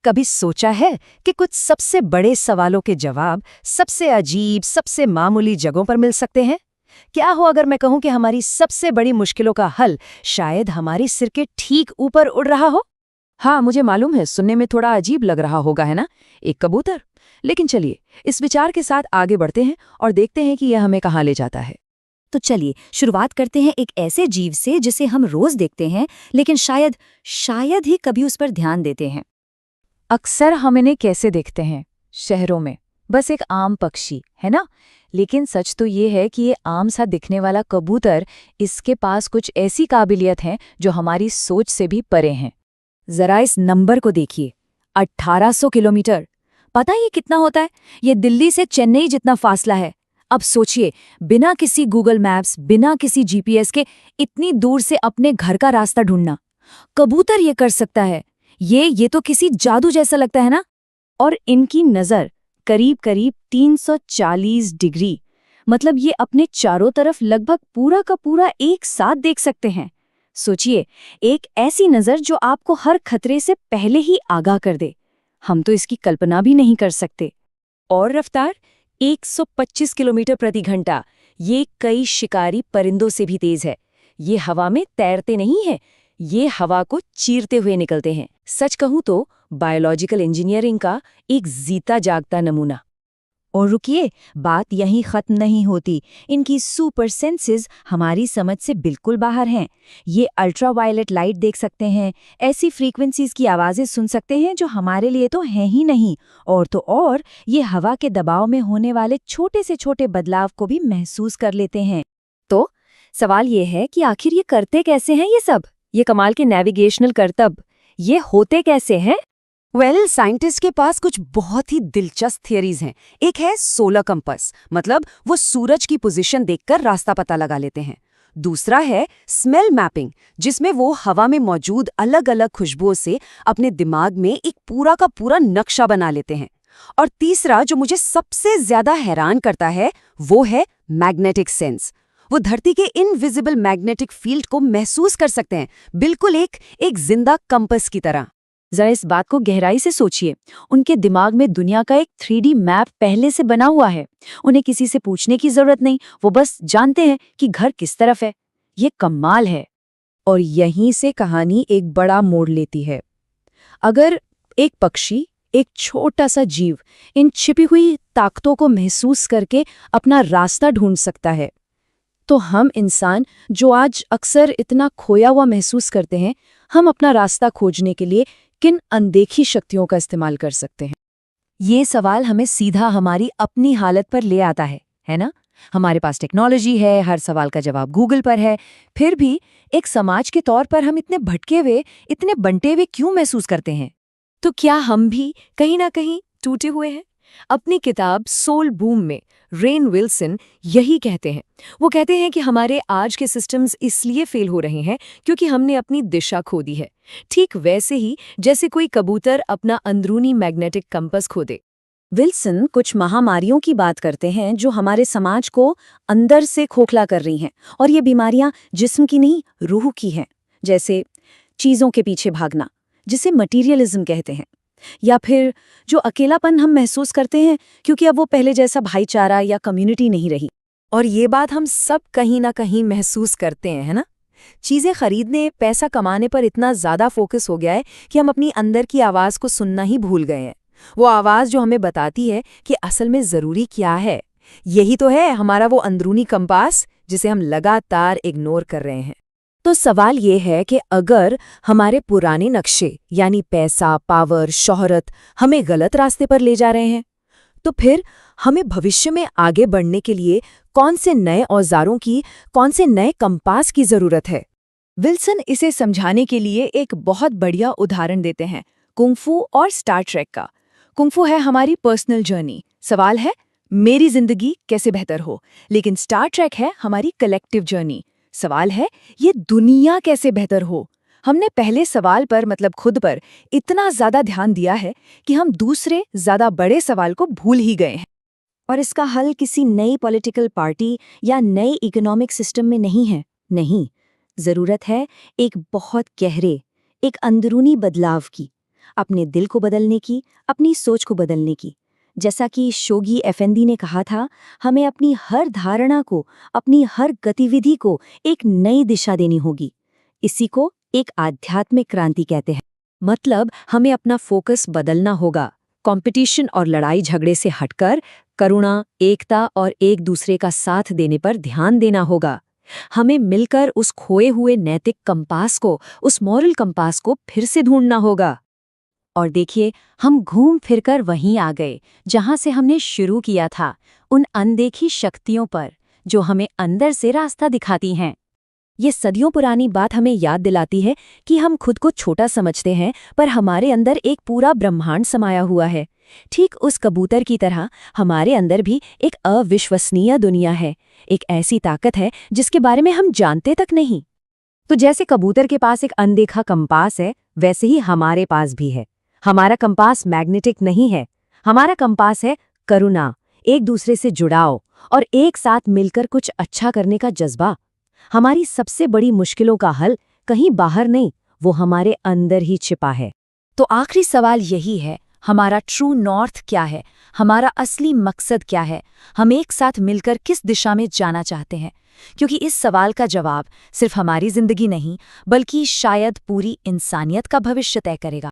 कभी सोचा है कि कुछ सबसे बड़े सवालों के जवाब सबसे अजीब, सबसे मामूली जगहों पर मिल सकते हैं? क्या हो अगर मैं कहूं कि हमारी सबसे बड़ी मुश्किलों का हल शायद हमारे सिर के ठीक ऊपर उड़ रहा हो? हाँ, मुझे मालूम है, सुनने में थोड़ा अजीब लग रहा होगा, है ना? एक कबूतर। लेकिन चलिए, इस विचार के साथ आगे बढ़ते हैं और देखते हैं कि यह हमें कहाँ ले जाता है। तो चलिए शुरुआत करते हैं एक ऐसे जीव से जिसे हम रोज देखते हैं, लेकिन शायद ही कभी उस पर ध्यान देते हैं। अक्सर हम इन्हें कैसे देखते हैं? शहरों में बस एक आम पक्षी, है ना? लेकिन सच तो ये है कि ये आम सा दिखने वाला कबूतर, इसके पास कुछ ऐसी काबिलियत हैं जो हमारी सोच से भी परे हैं। जरा इस नंबर को देखिए, 1800 किलोमीटर। पता है ये कितना होता है? ये दिल्ली से चेन्नई जितना फासला है। अब सोचिए, बिना किसी गूगल मैप्स, बिना किसी जीपीएस के इतनी दूर से अपने घर का रास्ता ढूंढना कबूतर ये कर सकता है। ये तो किसी जादू जैसा लगता है ना। और इनकी नज़र करीब करीब 340 डिग्री, मतलब ये अपने चारों तरफ लगभग पूरा का पूरा एक साथ देख सकते हैं। सोचिए, एक ऐसी नज़र जो आपको हर खतरे से पहले ही आगाह कर दे। हम तो इसकी कल्पना भी नहीं कर सकते। और रफ्तार 125 किलोमीटर प्रति घंटा। ये कई शिकारी परिंदों से भी तेज है। ये हवा में तैरते नहीं है, ये हवा को चीरते हुए निकलते हैं। सच कहूं तो बायोलॉजिकल इंजीनियरिंग का एक जीता जागता नमूना। और रुकिए, बात यहीं खत्म नहीं होती। इनकी सुपर सेंसेस हमारी समझ से बिल्कुल बाहर हैं। ये अल्ट्रावायलेट लाइट देख सकते हैं, ऐसी फ्रीक्वेंसीज की आवाज़ें सुन सकते हैं जो हमारे लिए तो हैं ही नहीं। और तो और ये हवा के दबाव में होने वाले छोटे से छोटे बदलाव को भी महसूस कर लेते हैं। तो सवाल ये है कि आखिर ये करते कैसे हैं ये सब? ये कमाल के नेविगेशनल करतब, ये होते कैसे हैं? साइंटिस्ट के पास कुछ बहुत ही दिलचस्प थियरीज हैं। एक है सोलर कंपास, मतलब वो सूरज की पोजीशन देखकर रास्ता पता लगा लेते हैं। दूसरा है स्मेल मैपिंग, जिसमें वो हवा में मौजूद अलग अलग खुशबुओं से अपने दिमाग में एक पूरा का पूरा नक्शा बना लेते हैं। और तीसरा, जो मुझे सबसे ज्यादा हैरान करता है, वो है मैग्नेटिक सेंस। वो धरती के इनविजिबल मैग्नेटिक फील्ड को महसूस कर सकते हैं, बिल्कुल एक जिंदा कंपास की तरह। जरा इस बात को गहराई से सोचिए। उनके दिमाग में दुनिया का एक 3D मैप पहले से बना हुआ है। उन्हें किसी से पूछने की जरूरत नहीं, वो बस जानते हैं कि घर किस तरफ है। ये कमाल है। और यहीं से कहानी एक बड़ा मोड़ लेती है। अगर एक पक्षी, एक छोटा सा जीव, इन छिपी हुई ताकतों को महसूस करके अपना रास्ता ढूंढ सकता है, तो हम इंसान, जो आज अक्सर इतना खोया हुआ महसूस करते हैं, हम अपना रास्ता खोजने के लिए किन अनदेखी शक्तियों का इस्तेमाल कर सकते हैं? ये सवाल हमें सीधा हमारी अपनी हालत पर ले आता है ना? हमारे पास टेक्नोलॉजी है, हर सवाल का जवाब गूगल पर है, फिर भी एक समाज के तौर पर हम इतने भटके हुए, इतने बंटे हुए क्यों महसूस करते हैं? तो क्या हम भी कहीं ना कहीं टूटे हुए हैं? अपनी किताब सोल बूम में रेन विल्सन यही कहते हैं। वो कहते हैं कि हमारे आज के सिस्टम्स इसलिए फेल हो रहे हैं क्योंकि हमने अपनी दिशा खो दी है। ठीक वैसे ही जैसे कोई कबूतर अपना अंदरूनी मैग्नेटिक कंपास खो दे। विल्सन कुछ महामारियों की बात करते हैं जो हमारे समाज को अंदर से खोखला कर रही हैं, और ये बीमारियां जिस्म की नहीं, रूह की हैं। जैसे चीज़ों के पीछे भागना, जिसे मटीरियलिज्म कहते हैं, या फिर जो अकेलापन हम महसूस करते हैं क्योंकि अब वो पहले जैसा भाईचारा या कम्युनिटी नहीं रही। और ये बात हम सब कहीं ना कहीं महसूस करते हैं, है ना? चीज़ें खरीदने, पैसा कमाने पर इतना ज़्यादा फोकस हो गया है कि हम अपनी अंदर की आवाज़ को सुनना ही भूल गए हैं। वो आवाज़ जो हमें बताती है कि असल में ज़रूरी क्या है। यही तो है हमारा वो अंदरूनी कंपास जिसे हम लगातार इग्नोर कर रहे हैं। तो सवाल ये है कि अगर हमारे पुराने नक्शे, यानी पैसा, पावर, शोहरत, हमें गलत रास्ते पर ले जा रहे हैं, तो फिर हमें भविष्य में आगे बढ़ने के लिए कौन से नए औजारों की, कौन से नए कंपास की जरूरत है? विल्सन इसे समझाने के लिए एक बहुत बढ़िया उदाहरण देते हैं, कुंग-फू और स्टार ट्रेक का। कुंग-फू है हमारी पर्सनल जर्नी, सवाल है मेरी जिंदगी कैसे बेहतर हो, लेकिन स्टार ट्रेक है हमारी कलेक्टिव जर्नी, सवाल है ये दुनिया कैसे बेहतर हो। हमने पहले सवाल पर, मतलब खुद पर, इतना ज्यादा ध्यान दिया है कि हम दूसरे ज्यादा बड़े सवाल को भूल ही गए हैं। और इसका हल किसी नई पॉलिटिकल पार्टी या नई इकोनॉमिक सिस्टम में नहीं है, नहीं। जरूरत है एक बहुत गहरे, एक अंदरूनी बदलाव की। अपने दिल को बदलने की, अपनी सोच को बदलने की। जैसा कि शोगी एफेंदी ने कहा था, हमें अपनी हर धारणा को, अपनी हर गतिविधि को एक नई दिशा देनी होगी। इसी को एक आध्यात्मिक क्रांति कहते हैं। मतलब हमें अपना फोकस बदलना होगा, कंपटीशन और लड़ाई झगड़े से हटकर करुणा, एकता और एक दूसरे का साथ देने पर ध्यान देना होगा। हमें मिलकर उस खोए हुए नैतिक कंपास को, उस मॉरल कंपास को फिर से ढूंढना होगा। और देखिए, हम घूम फिरकर वहीं आ गए जहां से हमने शुरू किया था, उन अनदेखी शक्तियों पर जो हमें अंदर से रास्ता दिखाती हैं। ये सदियों पुरानी बात हमें याद दिलाती है कि हम खुद को छोटा समझते हैं, पर हमारे अंदर एक पूरा ब्रह्मांड समाया हुआ है। ठीक उस कबूतर की तरह हमारे अंदर भी एक अविश्वसनीय दुनिया है, एक ऐसी ताकत है जिसके बारे में हम जानते तक नहीं। तो जैसे कबूतर के पास एक अनदेखा कंपास है, वैसे ही हमारे पास भी है। हमारा कंपास मैग्नेटिक नहीं है, हमारा कंपास है करुणा, एक दूसरे से जुड़ाव और एक साथ मिलकर कुछ अच्छा करने का जज्बा। हमारी सबसे बड़ी मुश्किलों का हल कहीं बाहर नहीं, वो हमारे अंदर ही छिपा है। तो आखिरी सवाल यही है, हमारा ट्रू नॉर्थ क्या है? हमारा असली मकसद क्या है? हम एक साथ मिलकर किस दिशा में जाना चाहते हैं? क्योंकि इस सवाल का जवाब सिर्फ हमारी जिंदगी नहीं, बल्कि शायद पूरी इंसानियत का भविष्य तय करेगा।